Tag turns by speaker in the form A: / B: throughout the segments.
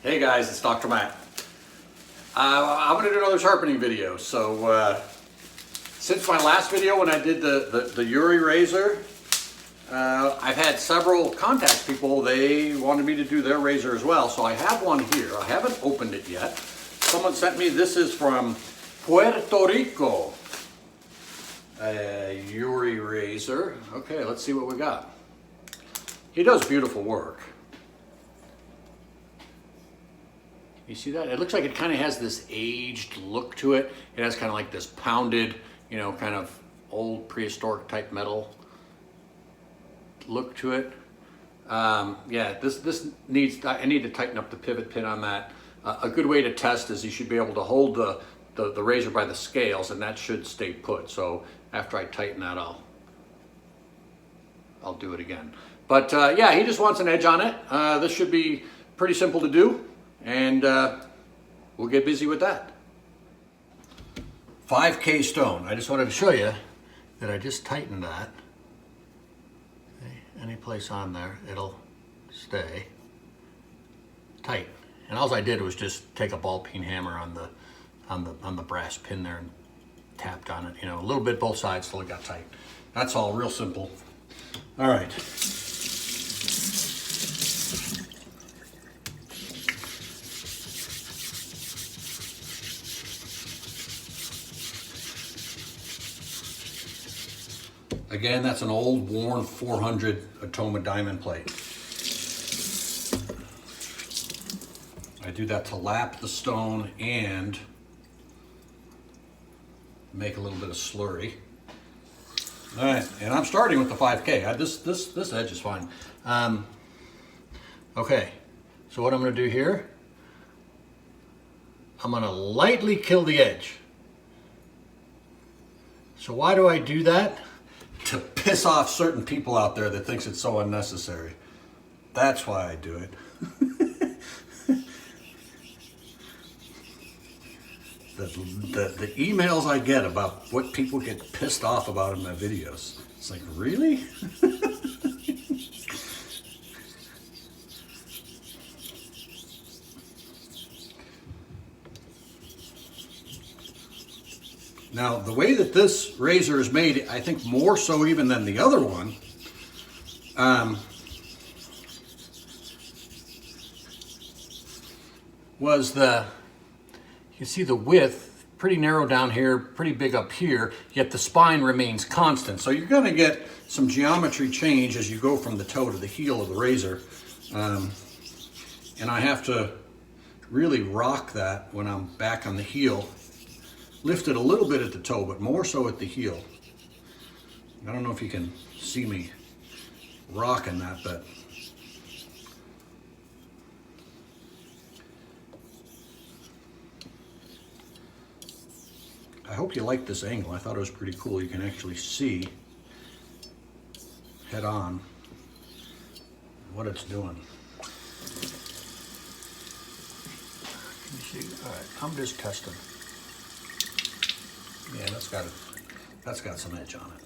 A: Hey guys, it's Dr. Matt. I'm going to do another sharpening video. So since my last video when I did the Yurii razor, I've had several contact people. They wanted me to do their razor as well. So I have one here. I haven't opened it yet. Someone sent me, this is from Puerto Rico. Yurii razor. Okay, let's see what we got. He does beautiful work. You see that? It looks like it kind of has this aged look to it. It has kind of like this pounded, you know, kind of old prehistoric type metal look to it. Yeah, this needs, I need to tighten up the pivot pin on that. A good way to test is you should be able to hold the razor by the scales, and that should stay put. So after I tighten that, I'll do it again. But yeah, he just wants an edge on it. This should be pretty simple to do. And we'll get busy with that. 5K stone. I just wanted to show you that I just tightened that. Okay. Any place on there, it'll stay tight. And all I did was just take a ball peen hammer on the brass pin there and tapped on it, you know, a little bit both sides till it got tight. That's all, real simple. All right. Again, that's an old worn 400 Atoma diamond plate. I do that to lap the stone and make a little bit of slurry. All right, and I'm starting with the 5K. This edge is fine. Okay, so what I'm gonna do here, I'm gonna lightly kill the edge. So why do I do that? To piss off certain people out there that thinks it's so unnecessary. That's why I do it. the emails I get about what people get pissed off about in my videos. It's like, really? Now, the way that this razor is made, I think more so even than the other one, was you see the width, pretty narrow down here, pretty big up here, yet the spine remains constant. So you're gonna get some geometry change as you go from the toe to the heel of the razor. And I have to really rock that when I'm back on the heel. Lift it a little bit at the toe, but more so at the heel. I don't know if you can see me rocking that, but I hope you like this angle. I thought it was pretty cool. You can actually see head on what it's doing. Can you see? All right, I'm just testing. Yeah, that's got some edge on it.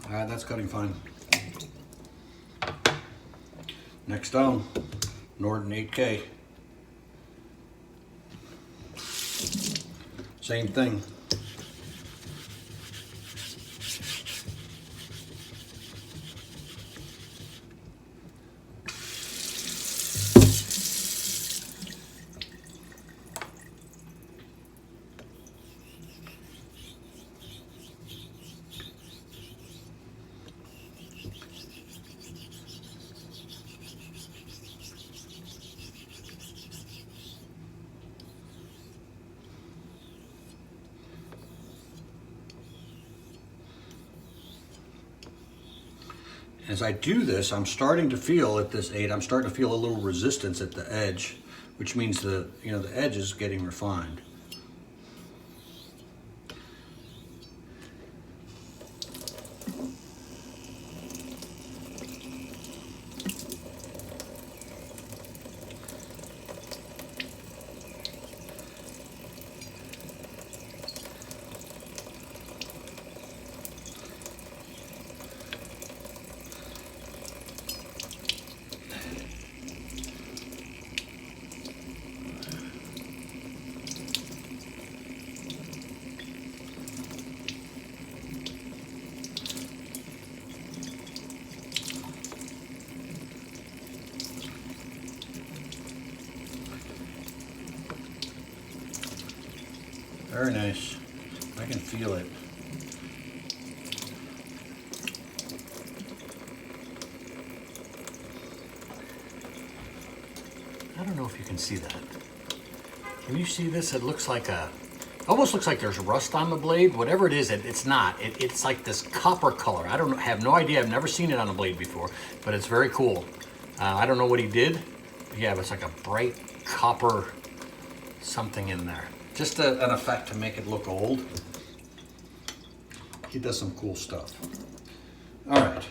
A: All right, that's cutting fine. Next stone, Norden 8K. Same thing. As I do this, I'm starting to feel at this 8, I'm starting to feel a little resistance at the edge, which means the edge is getting refined. Very nice. I can feel it. I don't know if you can see that. Can you see this? It looks like almost looks like there's rust on the blade. Whatever it is, it's not. It's like this copper color. I have no idea. I've never seen it on a blade before, but it's very cool. I don't know what he did. Yeah, but it's like a bright copper something in there. Just an effect to make it look old. He does some cool stuff. All right.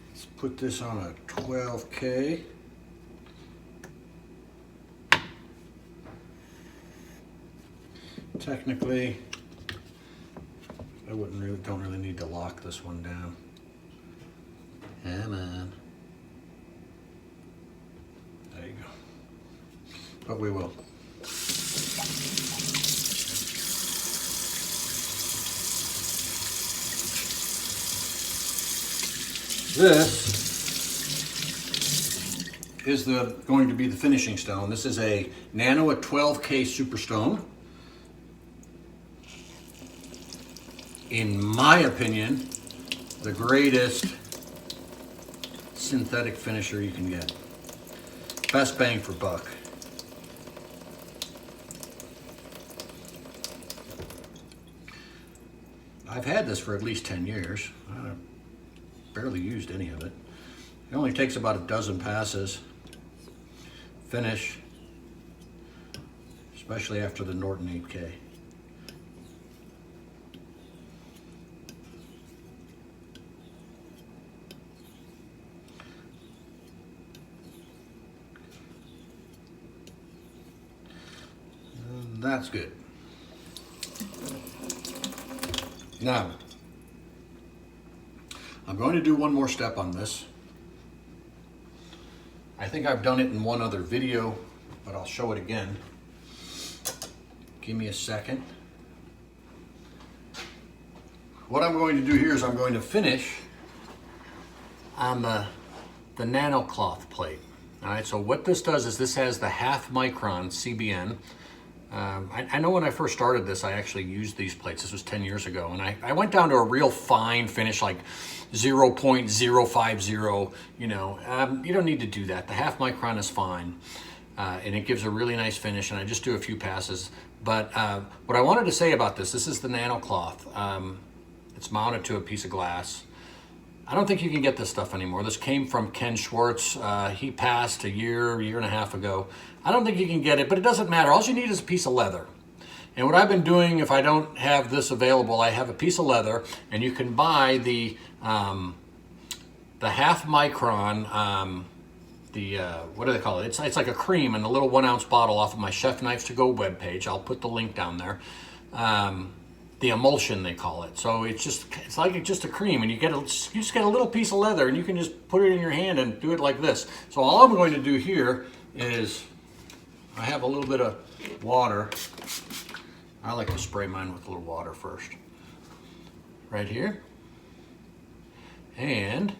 A: Let's put this on a 12K. Technically, I don't really need to lock this one down. Come on. There you go. But we will. This is going to be the finishing stone. This is a Nano at 12K Superstone. In my opinion, the greatest synthetic finisher you can get. Best bang for buck. I've had this for at least 10 years. I barely used any of it. It only takes about a dozen passes. Finish, especially after the Norton 8K. That's good. Now, I'm going to do one more step on this. I think I've done it in one other video, but I'll show it again. Give me a second. What I'm going to do here is I'm going to finish on the nano cloth plate. All right, so what this does is this has the 0.5 micron CBN. I know when I first started this, I actually used these plates. This was 10 years ago, and I went down to a real fine finish, like 0.050. You don't need to do that. The 0.5 micron is fine, and it gives a really nice finish. And I just do a few passes. But what I wanted to say about this is the nano cloth. It's mounted to a piece of glass. I don't think you can get this stuff anymore. This came from Ken Schwartz. He passed a year and a half ago. I don't think you can get it, but it doesn't matter. All you need is a piece of leather. And what I've been doing, if I don't have this available, I have a piece of leather, and you can buy the 0.5 micron, what do they call it? It's like a cream in a little 1 ounce bottle off of my Chef Knives to Go webpage. I'll put the link down there. The emulsion, they call it. So it's like just a cream, and you just get a little piece of leather, and you can just put it in your hand and do it like this. So all I'm going to do here is I have a little bit of water. I like to spray mine with a little water first. Right here. And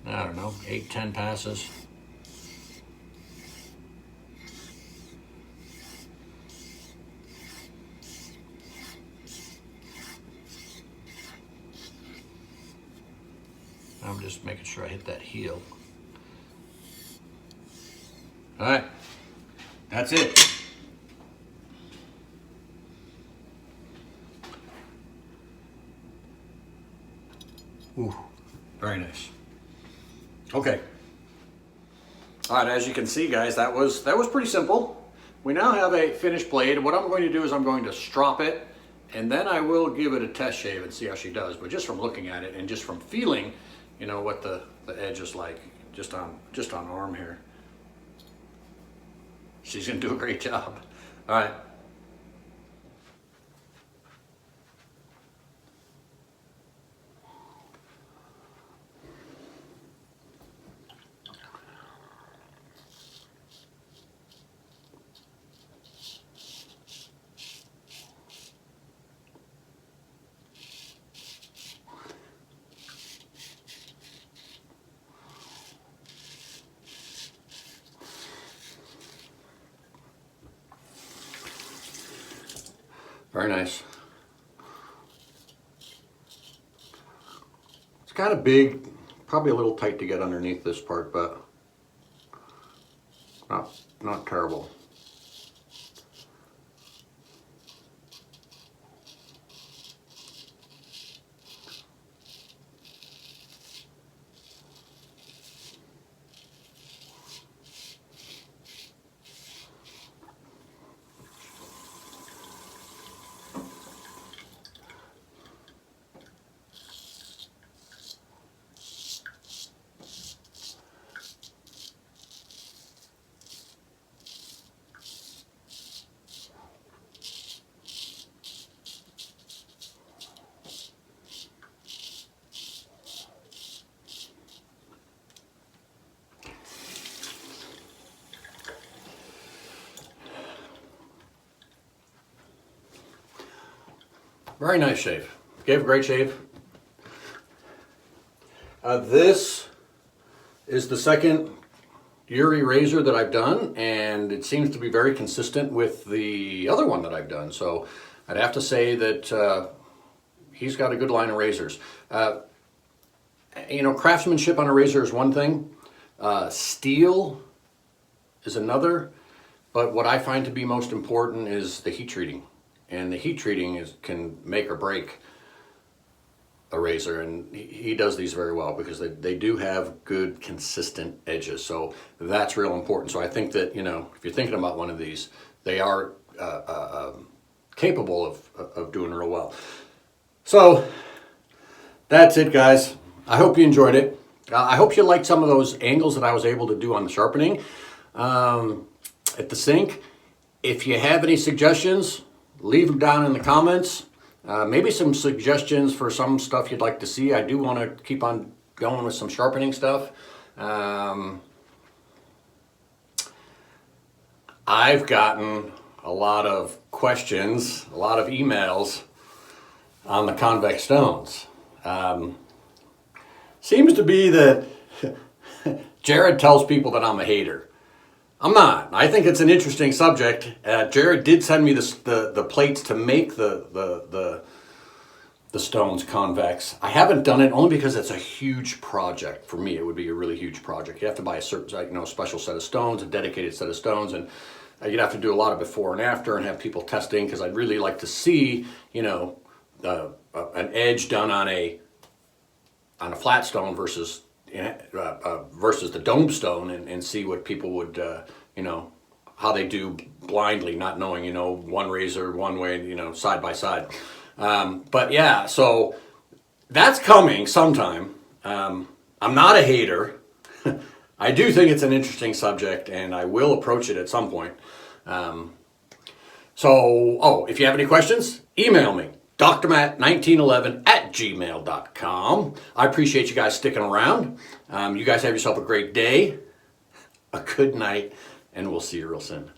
A: I don't know, 8-10 passes. I'm just making sure I hit that heel. All right, that's it. Ooh, very nice. Okay. All right, as you can see, guys, that was pretty simple. We now have a finished blade. What I'm going to do is I'm going to strop it, and then I will give it a test shave and see how she does. But just from looking at it and just from feeling, you know, what the edge is like, just on arm here, she's gonna do a great job. All right. Very nice. It's kind of big, probably a little tight to get underneath this part, but not terrible. Very nice shave. Gave a great shave. This is the second Yurii razor that I've done, and it seems to be very consistent with the other one that I've done. So I'd have to say that he's got a good line of razors. You know, craftsmanship on a razor is one thing. Steel is another. But what I find to be most important is the heat treating. And the heat treating can make or break a razor, and he does these very well because they do have good consistent edges, so that's real important. So I think that, you know, if you're thinking about one of these, they are capable of doing real well. So that's it, guys. I hope you enjoyed it. I hope you liked some of those angles that I was able to do on the sharpening at the sink. If you have any suggestions, leave them down in the comments. Maybe some suggestions for some stuff you'd like to see. I do want to keep on going with some sharpening stuff. I've gotten a lot of questions, a lot of emails on the convex stones. Seems to be that Jared tells people that I'm a hater. I'm not. I think it's an interesting subject. Jared did send me the plates to make the stones convex. I haven't done it only because it's a huge project. For me, it would be a really huge project. You have to buy a certain, you know, special set of stones, a dedicated set of stones, and you'd have to do a lot of before and after and have people testing, because I'd really like to see, you know, an edge done on a flat stone versus the dome stone, and see what people would, you know, how they do blindly, not knowing, you know, one razor one way, you know, side by side. But yeah, so that's coming sometime. I'm not a hater. I do think it's an interesting subject, and I will approach it at some point. If you have any questions, email me. drmatt1911@gmail.com. I appreciate you guys sticking around. You guys have yourself a great day, a good night, and we'll see you real soon.